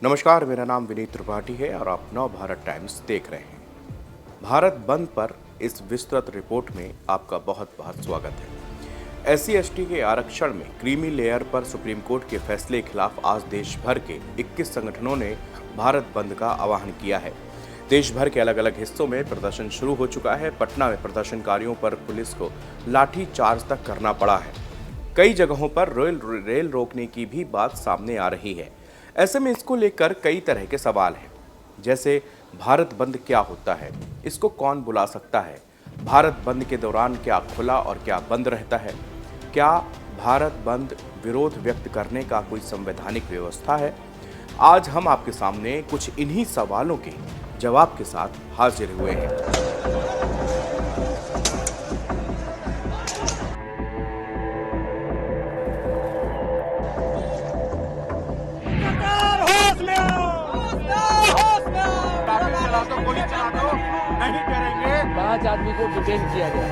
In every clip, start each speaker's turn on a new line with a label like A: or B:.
A: नमस्कार, मेरा नाम विनीत त्रिपाठी है और आप नव भारत टाइम्स देख रहे हैं। भारत बंद पर इस विस्तृत रिपोर्ट में आपका बहुत बहुत स्वागत है। SC/ST के आरक्षण में क्रीमी लेयर पर सुप्रीम कोर्ट के फैसले के खिलाफ आज देश भर के 21 संगठनों ने भारत बंद का आह्वान किया है। देश भर के अलग अलग हिस्सों में प्रदर्शन शुरू हो चुका है। पटना में प्रदर्शनकारियों पर पुलिस को लाठी चार्ज तक करना पड़ा है। कई जगहों पर रेल रोकने की भी बात सामने आ रही है। ऐसे में इसको लेकर कई तरह के सवाल हैं, जैसे भारत बंद क्या होता है, इसको कौन बुला सकता है, भारत बंद के दौरान क्या खुला और क्या बंद रहता है, क्या भारत बंद विरोध व्यक्त करने का कोई संवैधानिक व्यवस्था है। आज हम आपके सामने कुछ इन्हीं सवालों के जवाब के साथ हाजिर हुए हैं।
B: गोली चला दो, नहीं करेंगे।
C: 5 आदमी को डिटेन किया गया।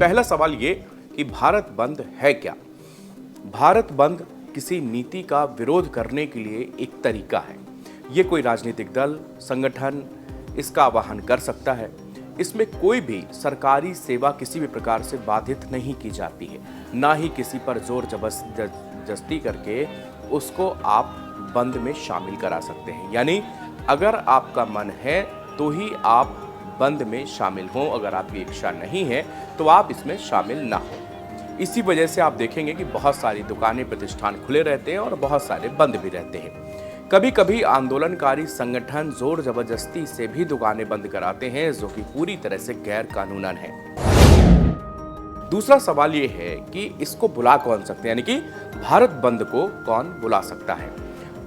A: पहला सवाल ये कि भारत बंद है क्या। भारत बंद किसी नीति का विरोध करने के लिए एक तरीका है। ये कोई राजनीतिक दल, संगठन इसका आह्वान कर सकता है। इसमें कोई भी सरकारी सेवा किसी भी प्रकार से बाधित नहीं की जाती है, ना ही किसी पर जोर जबरदस्ती करके उसको आप बंद में शामिल करा सकते हैं। यानी अगर आपका मन है तो ही आप बंद में शामिल हों, अगर आपकी इच्छा नहीं है तो आप इसमें शामिल ना हो। इसी वजह से आप देखेंगे कि बहुत सारी दुकानें, प्रतिष्ठान खुले रहते हैं और बहुत सारे बंद भी रहते हैं। कभी कभी आंदोलनकारी संगठन जोर जबरदस्ती से भी दुकानें बंद कराते हैं, जो कि पूरी तरह से गैर कानूनन है। दूसरा सवाल ये है कि इसको बुला कौन सकते हैं, यानी कि भारत बंद को कौन बुला सकता है।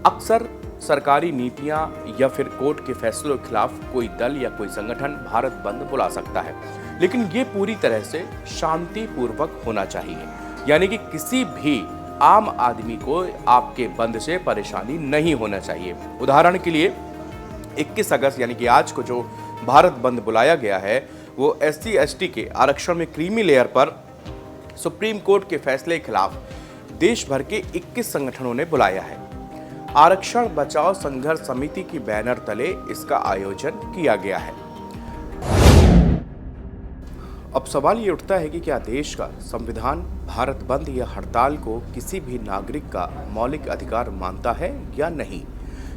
A: अक्सर सरकारी नीतियां या फिर कोर्ट के फैसलों के खिलाफ कोई दल या कोई संगठन भारत बंद बुला सकता है, लेकिन ये पूरी तरह से शांतिपूर्वक होना चाहिए। यानी कि किसी भी आम आदमी को आपके बंद से परेशानी नहीं होना चाहिए। उदाहरण के लिए 21 अगस्त यानी कि आज को जो भारत बंद बुलाया गया है, वो SC/ST के आरक्षण में क्रीमी लेयर पर सुप्रीम कोर्ट के फैसले के खिलाफ देश भर के 21 संगठनों ने बुलाया है। आरक्षण बचाओ संघर्ष समिति की बैनर तले इसका आयोजन किया गया है। अब सवाल ये उठता है कि क्या देश का संविधान भारत बंद या हड़ताल को किसी भी नागरिक का मौलिक अधिकार मानता है या नहीं।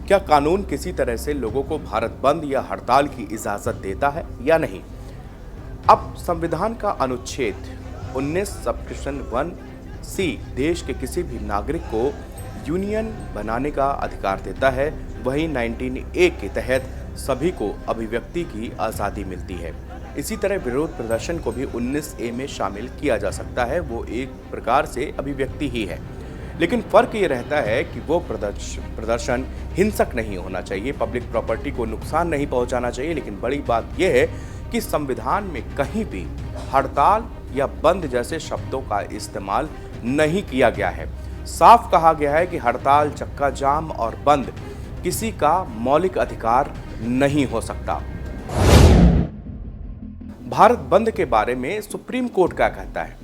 A: क्या कानून किसी तरह से लोगों को भारत बंद या हड़ताल की इजाजत देता है या नहीं। अब संविधान का अनुच्छेद 19 सबसेक्शन 1C देश के किसी भी नागरिक को यूनियन बनाने का अधिकार देता है। वहीं 19A के तहत सभी को अभिव्यक्ति की आज़ादी मिलती है। इसी तरह विरोध प्रदर्शन को भी 19A में शामिल किया जा सकता है, वो एक प्रकार से अभिव्यक्ति ही है। लेकिन फ़र्क ये रहता है कि वो प्रदर्शन हिंसक नहीं होना चाहिए, पब्लिक प्रॉपर्टी को नुकसान नहीं पहुंचाना चाहिए। लेकिन बड़ी बात यह है कि संविधान में कहीं भी हड़ताल या बंद जैसे शब्दों का इस्तेमाल नहीं किया गया है। साफ कहा गया है कि हड़ताल, चक्का जाम और बंद किसी का मौलिक अधिकार नहीं हो सकता। भारत बंद के बारे में सुप्रीम कोर्ट क्या कहता है।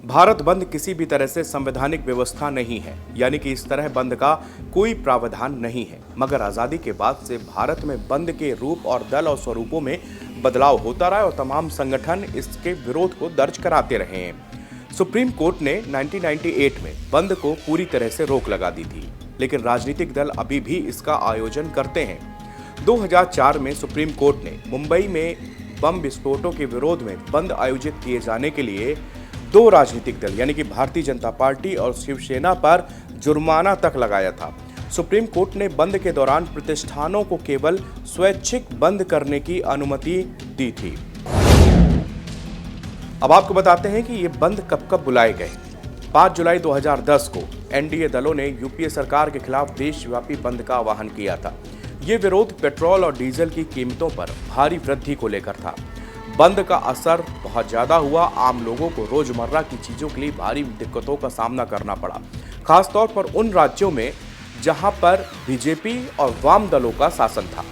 A: भारत बंद किसी भी तरह से संवैधानिक व्यवस्था नहीं है, यानी कि इस तरह बंद का कोई प्रावधान नहीं है। मगर आज़ादी के बाद से भारत में बंद के रूप और दल और स्वरूपों में बदलाव होता रहा और तमाम संगठन इसके विरोध को दर्ज कराते रहे हैं। सुप्रीम कोर्ट ने 1998 में बंद को पूरी तरह से रोक लगा दी थी, लेकिन राजनीतिक दल अभी भी इसका आयोजन करते हैं। 2004 में सुप्रीम कोर्ट ने मुंबई में बम विस्फोटों के विरोध में बंद आयोजित किए जाने के लिए 2 राजनीतिक दल यानी कि भारतीय जनता पार्टी और शिवसेना पर जुर्माना तक लगाया था। सुप्रीम कोर्ट ने बंद के दौरान प्रतिष्ठानों को केवल स्वैच्छिक बंद करने की अनुमति दी थी। अब आपको बताते हैं कि ये बंद कब कब बुलाए गए। 5 जुलाई 2010 को NDA दलों ने UPA सरकार के खिलाफ देशव्यापी बंद का आह्वान किया था। ये विरोध पेट्रोल और डीजल की कीमतों पर भारी वृद्धि को लेकर था। बंद का असर बहुत ज़्यादा हुआ। आम लोगों को रोजमर्रा की चीज़ों के लिए भारी दिक्कतों का सामना करना पड़ा, खासतौर पर उन राज्यों में जहां पर बीजेपी और वाम दलों का शासन था।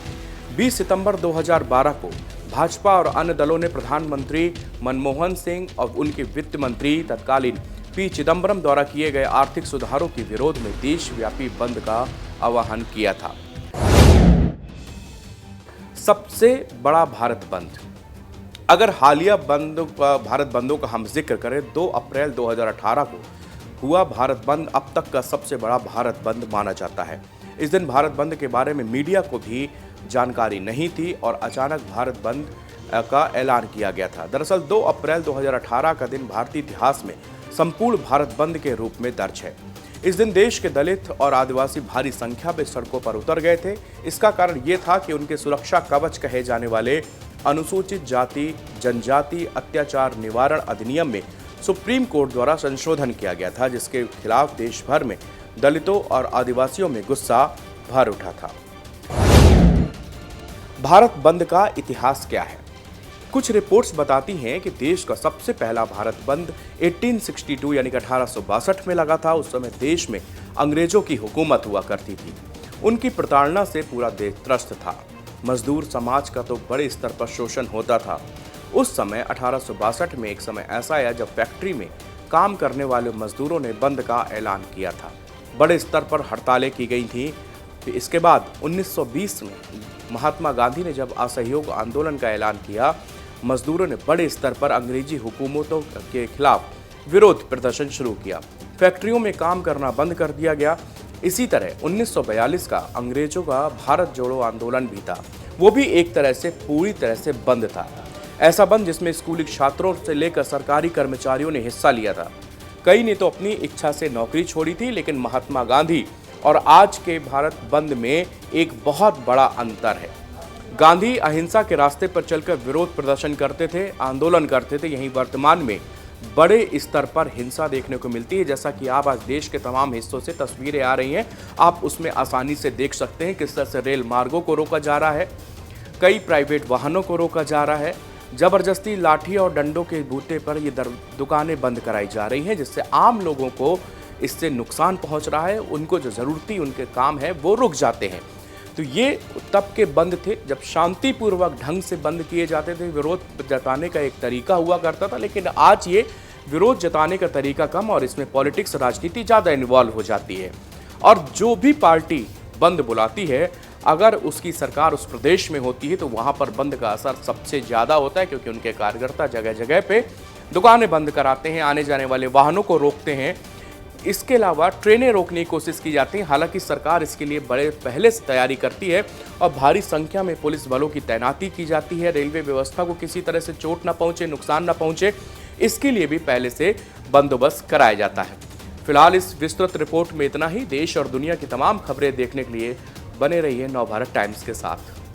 A: 20 सितंबर 2012 को भाजपा और अन्य दलों ने प्रधानमंत्री मनमोहन सिंह और उनके वित्त मंत्री तत्कालीन पी चिदंबरम द्वारा किए गए आर्थिक सुधारों के विरोध में देशव्यापी बंद का आह्वान किया था। सबसे बड़ा भारत बंद। अगर हालिया भारत बंदों का हम जिक्र करें, 2 अप्रैल 2018 को हुआ भारत बंद अब तक का सबसे बड़ा भारत बंद माना जाता है। इस दिन भारत बंद के बारे में मीडिया को भी जानकारी नहीं थी और अचानक भारत बंद का ऐलान किया गया था। दरअसल 2 अप्रैल 2018 का दिन भारतीय इतिहास में संपूर्ण भारत बंद के रूप में दर्ज है। इस दिन देश के दलित और आदिवासी भारी संख्या में सड़कों पर उतर गए थे। इसका कारण ये था कि उनके सुरक्षा कवच कहे जाने वाले अनुसूचित जाति जनजाति अत्याचार निवारण अधिनियम में सुप्रीम कोर्ट द्वारा संशोधन किया गया था, जिसके खिलाफ देश भर में दलितों और आदिवासियों में गुस्सा भर उठा था। भारत बंद का इतिहास क्या है? कुछ रिपोर्ट्स बताती हैं कि देश का सबसे पहला भारत बंद 1862 यानी कि 1862 में लगा था। उस समय देश में अंग्रेजों की हुकूमत हुआ करती थी। उनकी प्रताड़ना से पूरा देश त्रस्त था। मजदूर समाज का तो बड़े स्तर पर शोषण होता था। उस समय 1862 में एक समय ऐसा आया जब फैक्ट्री में काम करने वाले मजदूरों ने बंद का ऐलान किया था। बड़े स्तर पर हड़तालें की गई थी। इसके बाद 1920 में महात्मा गांधी ने जब असहयोग आंदोलन का ऐलान किया, मजदूरों ने बड़े स्तर पर अंग्रेजी हुकूमतों के खिलाफ विरोध प्रदर्शन शुरू किया। फैक्ट्रियों में काम करना बंद कर दिया गया। इसी तरह 1942 का अंग्रेजों का भारत जोड़ो आंदोलन भी था। वो भी एक तरह से पूरी तरह से बंद था। ऐसा बंद जिसमें स्कूली छात्रों से लेकर सरकारी कर्मचारियों ने हिस्सा लिया था। कई ने तो अपनी इच्छा से नौकरी छोड़ी थी, लेकिन महात्मा गांधी और आज के भारत बंद में एक बहुत बड़ा अंतर है। गांधी अहिंसा के रास्ते पर चलकर विरोध प्रदर्शन करते थे, आंदोलन करते थे। यहीं वर्तमान में बड़े स्तर पर हिंसा देखने को मिलती है, जैसा कि आप आज देश के तमाम हिस्सों से तस्वीरें आ रही हैं। आप उसमें आसानी से देख सकते हैं किस तरह से रेल मार्गों को रोका जा रहा है, कई प्राइवेट वाहनों को रोका जा रहा है, जबरदस्ती लाठी और डंडों के बूते पर ये दुकानें बंद कराई जा रही हैं, जिससे आम लोगों को इससे नुकसान पहुंच रहा है। उनको जो ज़रूरती उनके काम है वो रुक जाते हैं। तो ये तब के बंद थे जब शांतिपूर्वक ढंग से बंद किए जाते थे। विरोध जताने का एक तरीका हुआ करता था, लेकिन आज ये विरोध जताने का तरीका कम और इसमें पॉलिटिक्स राजनीति ज़्यादा इन्वॉल्व हो जाती है। और जो भी पार्टी बंद बुलाती है, अगर उसकी सरकार उस प्रदेश में होती है तो वहाँ पर बंद का असर सबसे ज़्यादा होता है, क्योंकि उनके कार्यकर्ता जगह जगह पे दुकानें बंद कराते हैं, आने जाने वाले वाहनों को रोकते हैं। इसके अलावा ट्रेनें रोकने की कोशिश की जाती है। हालांकि सरकार इसके लिए बड़े पहले से तैयारी करती है और भारी संख्या में पुलिस बलों की तैनाती की जाती है। रेलवे व्यवस्था को किसी तरह से चोट ना पहुंचे, नुकसान ना पहुंचे, इसके लिए भी पहले से बंदोबस्त कराया जाता है। फिलहाल इस विस्तृत रिपोर्ट में इतना ही। देश और दुनिया की तमाम खबरें देखने के लिए बने रहिए नवभारत टाइम्स के साथ।